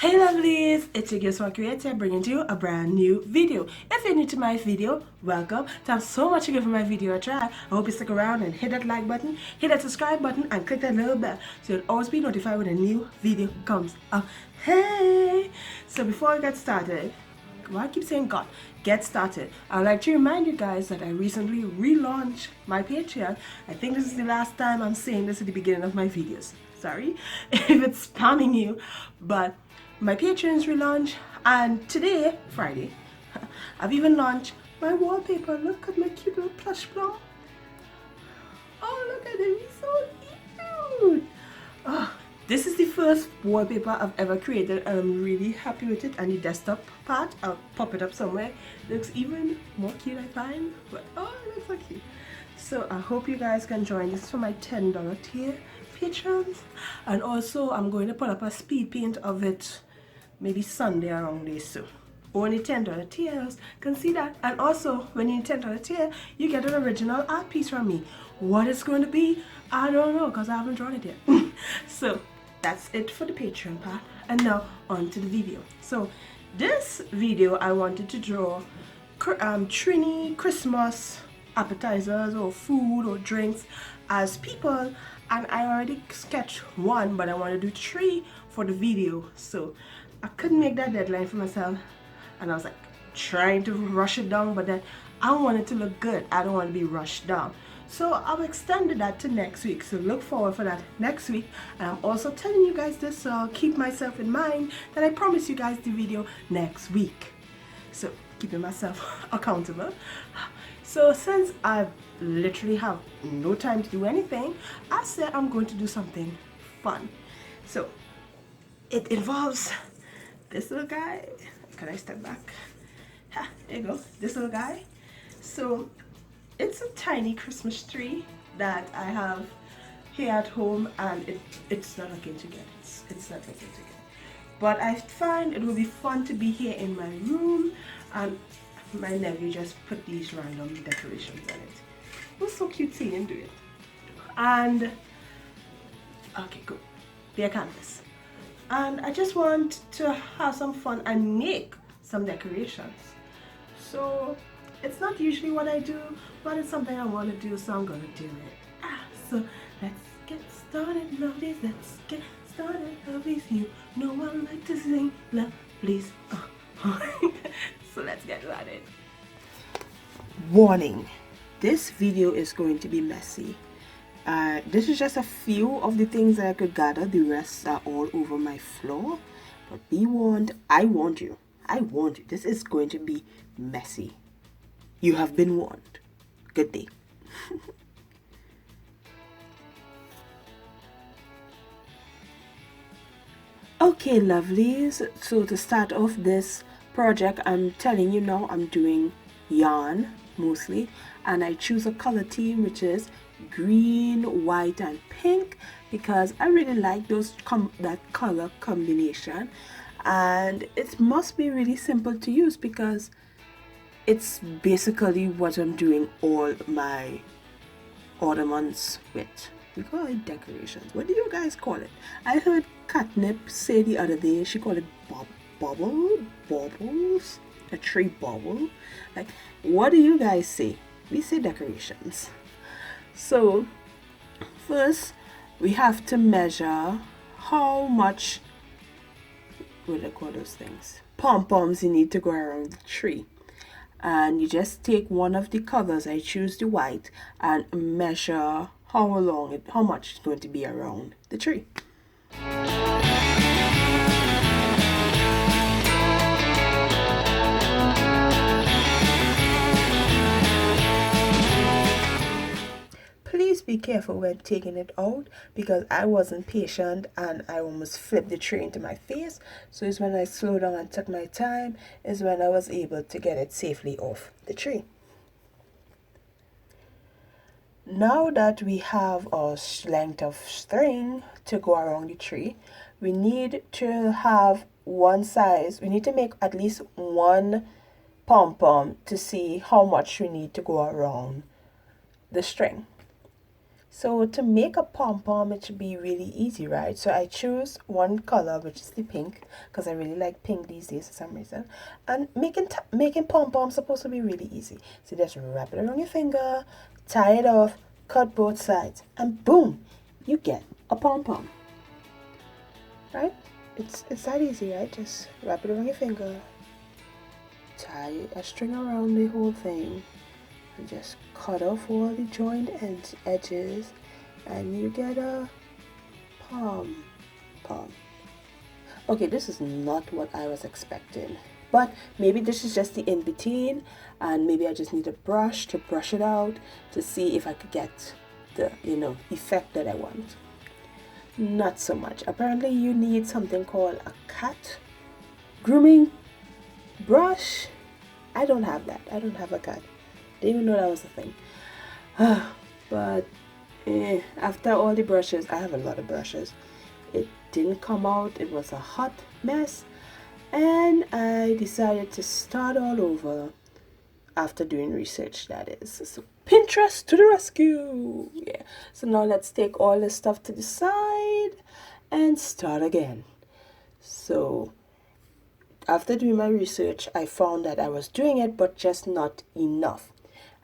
Hey lovelies, it's your girl Swan Creator bringing to you a brand new video. If you're new to my video, welcome. Thanks so much for giving my video a try. I hope you stick around and hit that like button, hit that subscribe button, and click that little bell so you'll always be notified when a new video comes up. Hey! So before I get started, why I keep saying God, get started. I'd like to remind you guys that I recently relaunched my Patreon. I think this is the last time I'm saying this at the beginning of my videos. Sorry if it's spamming you, but my Patreon's relaunched, and today, Friday, I've even launched my wallpaper. Look at my cute little plush plum. Oh, look at him, he's so cute. Oh, this is the first wallpaper I've ever created, and I'm really happy with it. And the desktop part, I'll pop it up somewhere. It looks even more cute, I find. But oh, it looks so cute. So I hope you guys can join. This is for my $10 tier patrons. And also, I'm going to put up a speed paint of it maybe Sunday around this. So only $10 tiers can see that. And also, when you're $10 tier, you get an original art piece from me. What it's going to be, I don't know, because I haven't drawn it yet. So that's it for the Patreon part. And now on to the video. So this video, I wanted to draw Trini Christmas appetizers or food or drinks as people, and I already sketched one, but I want to do 3 for the video. So I couldn't make that deadline for myself, and I was like trying to rush it down, but then I want it to look good. I don't want to be rushed down. So I've extended that to next week, so look forward for that next week. And I'm also telling you guys this, so I'll keep myself in mind that I promise you guys the video next week. So keeping myself accountable. So since I literally have no time to do anything, I said I'm going to do something fun. So it involves this little guy. Can I step back? Ha, there you go. This little guy. So it's a tiny Christmas tree that I have here at home, and it's not looking too good. It's not looking too good. But I find it will be fun to be here in my room, and my nephew just put these random decorations on it. It was so cute seeing him do it. And okay, good. Bare canvas. And I just want to have some fun and make some decorations. So it's not usually what I do, but it's something I want to do, so I'm gonna do it. So let's get started, lovelies. Let's get started, lovelies. You know I like to sing lovelies. So let's get started. Warning: this video is going to be messy. This is just a few of the things that I could gather. The rest are all over my floor. But be warned, I warned you. I warned you. This is going to be messy. You have been warned. Good day. Okay, lovelies. So to start off this project, I'm telling you now, I'm doing yarn mostly, and I choose a color theme which is green, white, and pink because I really like that color combination, and it must be really simple to use because it's basically what I'm doing all my ornaments with. We call it decorations. What do you guys call it? I heard Catnip say the other day she called it bubbles, a tree bubble. Like, what do you guys say? We say decorations. So first we have to measure how much, what do they call those things, pom-poms you need to go around the tree. And you just take one of the colors, I choose the white, and measure how much it's going to be around the tree. Please be careful when taking it out because I wasn't patient and I almost flipped the tree into my face. So it's when I slowed down and took my time is when I was able to get it safely off the tree. Now that we have our length of string to go around the tree, we need to have one size. We need to make at least one pom-pom to see how much we need to go around the string. So to make a pom-pom, it should be really easy, right? So I choose one color, which is the pink, because I really like pink these days for some reason. And making pom-poms supposed to be really easy. So just wrap it around your finger, tie it off, cut both sides, and boom, you get a pom-pom. Right? It's that easy, right? Just wrap it around your finger, tie a string around the whole thing, and just cut off all the joined edges, and you get a pom. Okay, this is not what I was expecting, but maybe this is just the in-between, and maybe I just need a brush to brush it out to see if I could get the, effect that I want. Not so much. Apparently you need something called a cat grooming brush. I don't have that. I don't have a cat. Didn't even know that was a thing. But after all the brushes, I have a lot of brushes, it didn't come out. It was a hot mess, and I decided to start all over after doing research, that is. So Pinterest to the rescue. Yeah. So now let's take all this stuff to the side and start again. So after doing my research, I found that I was doing it, but just not enough.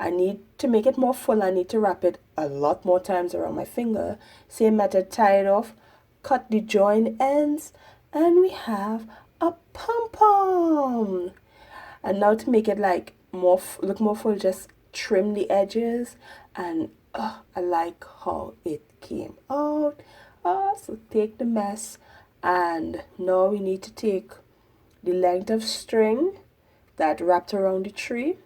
I need to make it more full. I need to wrap it a lot more times around my finger. Same method, tie it off, cut the join ends, and we have a pom-pom. And now to make it like look more full, just trim the edges, and I like how it came out. So take the mess, and now we need to take the length of string that wrapped around the tree,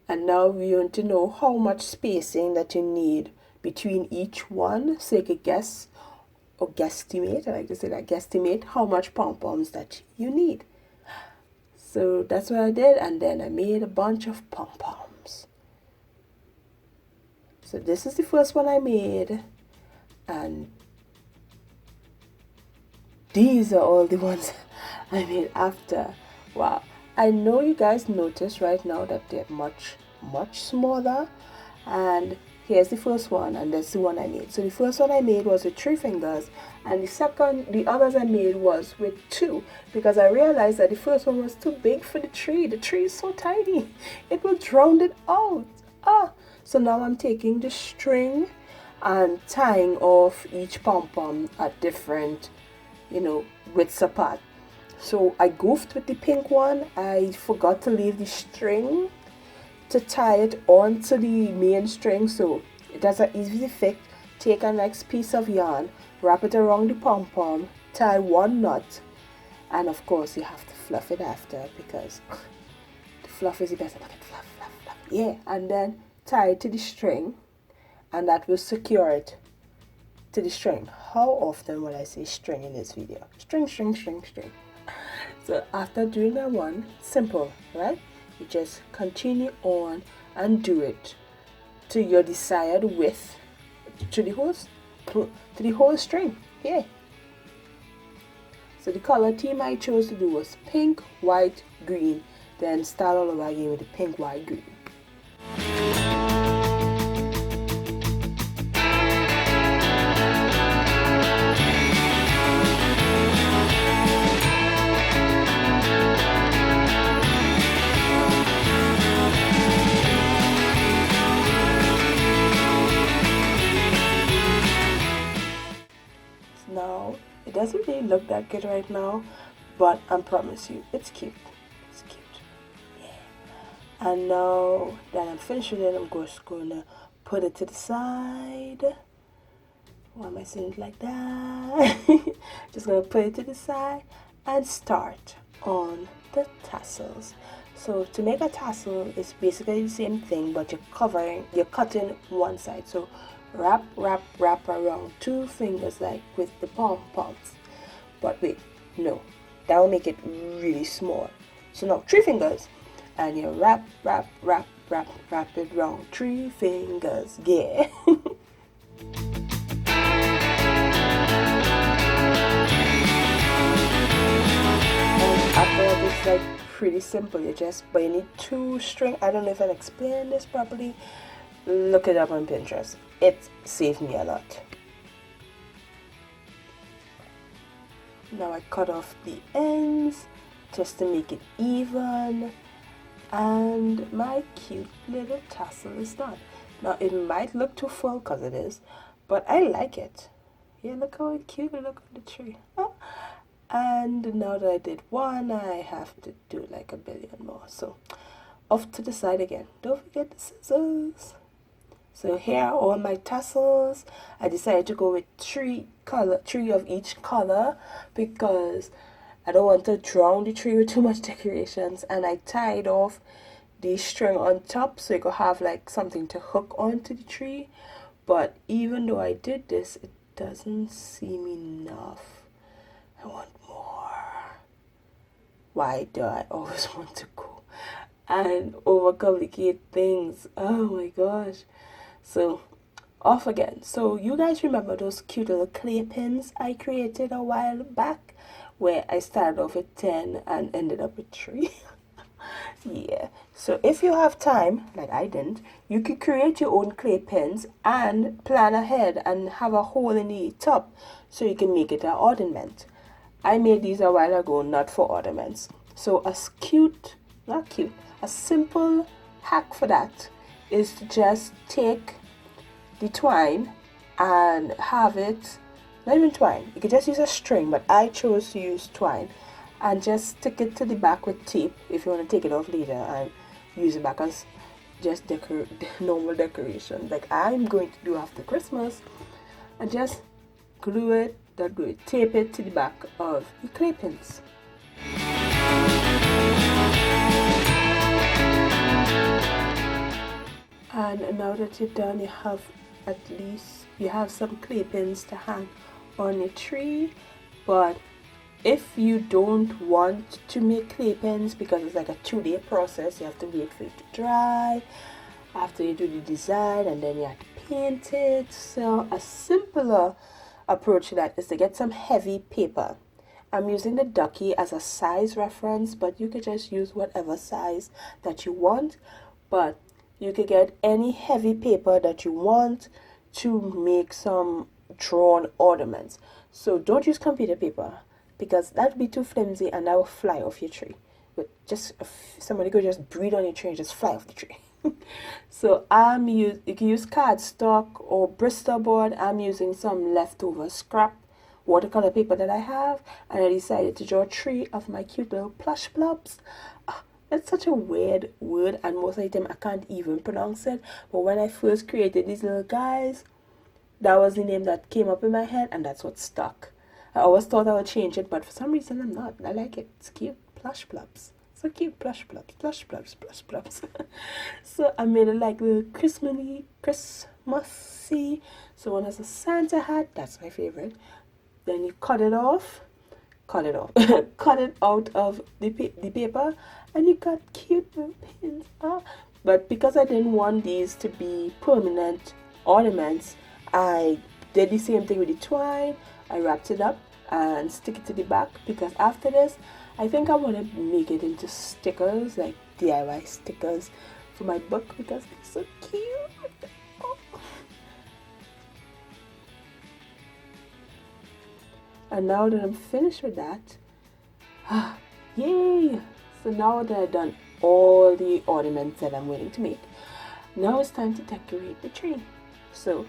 and now we want to know how much spacing that you need between each one, so you could guess or guesstimate. I like to say that, guesstimate how much pom-poms that you need. So that's what I did, and then I made a bunch of pom-poms. So this is the first one I made, and these are all the ones I made after. Wow. I know you guys notice right now that they're much smaller, and here's the first one, and that's the one I made. So the first one I made was with 3 fingers, and the others I made was with 2, because I realized that the first one was too big for the tree. The tree is so tiny, it will drown it out. So now I'm taking the string and tying off each pom-pom at different, widths apart. So I goofed with the pink one. I forgot to leave the string to tie it onto the main string, so it does an easy fix. Take a next piece of yarn, wrap it around the pom-pom, tie 1 knot, and of course you have to fluff it after, because the fluff is the best. Look at fluff. Yeah, and then tie it to the string, and that will secure it to the string. How often will I say string in this video? String. So after doing that one, simple, right? You just continue on and do it to your desired width, to the whole string. Yeah. So the color theme I chose to do was pink, white, green. Then start all over again with the pink, white, green. Now, it doesn't really look that good right now, but I promise you, it's cute. Yeah. And now that I'm finished with it, I'm just gonna put it to the side. Why am I saying it like that? Just gonna put it to the side and start on the tassels. So to make a tassel, it's basically the same thing, but you're cutting one side. So wrap around 2 fingers, like with the pom-poms. But wait, no, that will make it really small. So now 3 fingers, and you wrap it around 3 fingers. Yeah. And after that, it's like pretty simple. But you need 2 string. I don't know if I explained this properly. Look it up on Pinterest. it saved me a lot. Now I cut off the ends just to make it even, and my cute little tassel is done. Now it might look too full because it is, but I like it. Yeah, look how cute it looks on the tree. Oh. And now that I did one, I have to do like a billion more. So off to the side again. Don't forget the scissors. So here are all my tassels. I decided to go with three of each color because I don't want to drown the tree with too much decorations. And I tied off the string on top so you could have like something to hook onto the tree. But even though I did this, it doesn't seem enough. I want more. Why do I always want to go and overcomplicate things? Oh my gosh. So off again. So you guys remember those cute little clay pins I created a while back where I started off with 10 and ended up with 3? Yeah. So if you have time, like I didn't, you could create your own clay pins and plan ahead and have a hole in the top so you can make it an ornament. I made these a while ago, not for ornaments. So a simple hack for that is to just take the twine and have it, not even twine, you could just use a string, but I chose to use twine, and just stick it to the back with tape if you want to take it off later and use it back as just normal decoration like I'm going to do after Christmas, and just glue it, tape it to the back of the clay pins. And now that you're done, you have some clay pins to hang on your tree. But if you don't want to make clay pins because it's like a 2-day process, you have to wait for it to dry after you do the design, and then you have to paint it. So a simpler approach to that is to get some heavy paper. I'm using the Ducky as a size reference, but you could just use whatever size that you want. But you could get any heavy paper that you want to make some drawn ornaments. So don't use computer paper because that'd be too flimsy and that will fly off your tree. But just somebody could just breathe on your tree and just fly off the tree. So you can use cardstock or Bristol board. I'm using some leftover scrap watercolor paper that I have, and I decided to draw 3 of my cute little plush blobs. It's such a weird word, and most of the time I can't even pronounce it, but when I first created these little guys, that was the name that came up in my head, and that's what stuck. I always thought I would change it, but for some reason I'm not. I like it. It's cute. Plush blobs. So cute. Plush blobs. Plush blobs. Plush blobs. So I made it like little Christmassy. So one has a Santa hat. That's my favorite. Then you cut it cut it out of the paper, and you got cute little pins. But because I didn't want these to be permanent ornaments, I did the same thing with the twine. I wrapped it up and stick it to the back, because after this I think I want to make it into stickers, like DIY stickers for my book, because they're so cute. Oh. And now that I'm finished with that, yay! So now that I've done all the ornaments that I'm waiting to make, now it's time to decorate the tree. So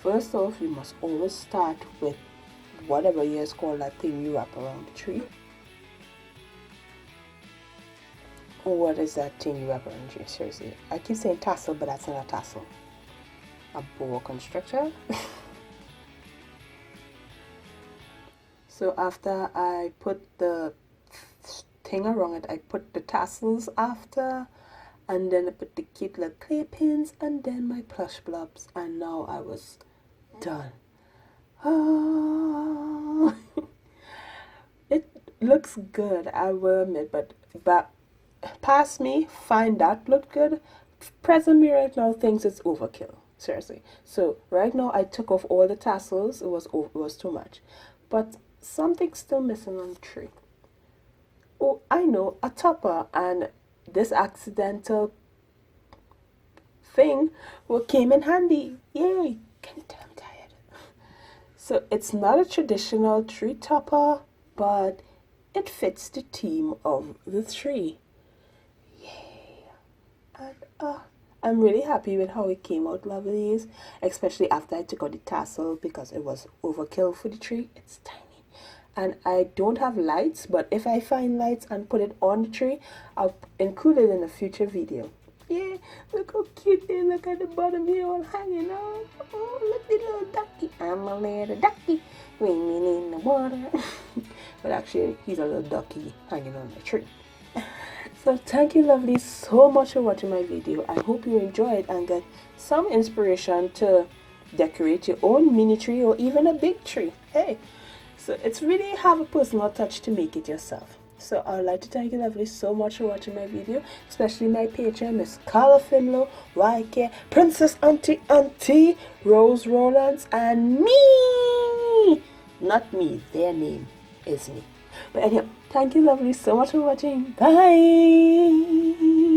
first off, you must always start with whatever you guys call that thing you wrap around the tree. What is that thing you wrap around the tree? Seriously, I keep saying tassel, but that's not a tassel. A boa constrictor. So after I put the thing around it, I put the tassels after, and then I put the cute little clay pins, and then my plush blobs, and now I was done. It looks good, I will admit, but past me find that looked good. Present me right now thinks it's overkill. Seriously. So right now I took off all the tassels. It was too much, but something's still missing on the tree. Oh, I know, a topper, and this accidental thing came in handy. Yay! Can you tell I'm tired? So it's not a traditional tree topper, but it fits the theme of the tree. Yay! And I'm really happy with how it came out, Lovelies, especially after I took out the tassel because it was overkill for the tree. It's tiny. And I don't have lights, but if I find lights and put it on the tree, I'll include it in a future video. Yeah, look how cute they look at the bottom here all hanging out. Oh, look the little ducky. I'm a little ducky swimming in the water. But actually, he's a little ducky hanging on the tree. So thank you, lovely, so much for watching my video. I hope you enjoyed and get some inspiration to decorate your own mini tree or even a big tree. Hey, so it's really have a personal touch to make it yourself. So I would like to thank you, lovely, so much for watching my video, especially my patron, Miss Carla Finlow, YK, Princess Auntie, Rose Rollins, and me. Not me, their name is me. But anyhow, thank you, lovely, so much for watching. Bye.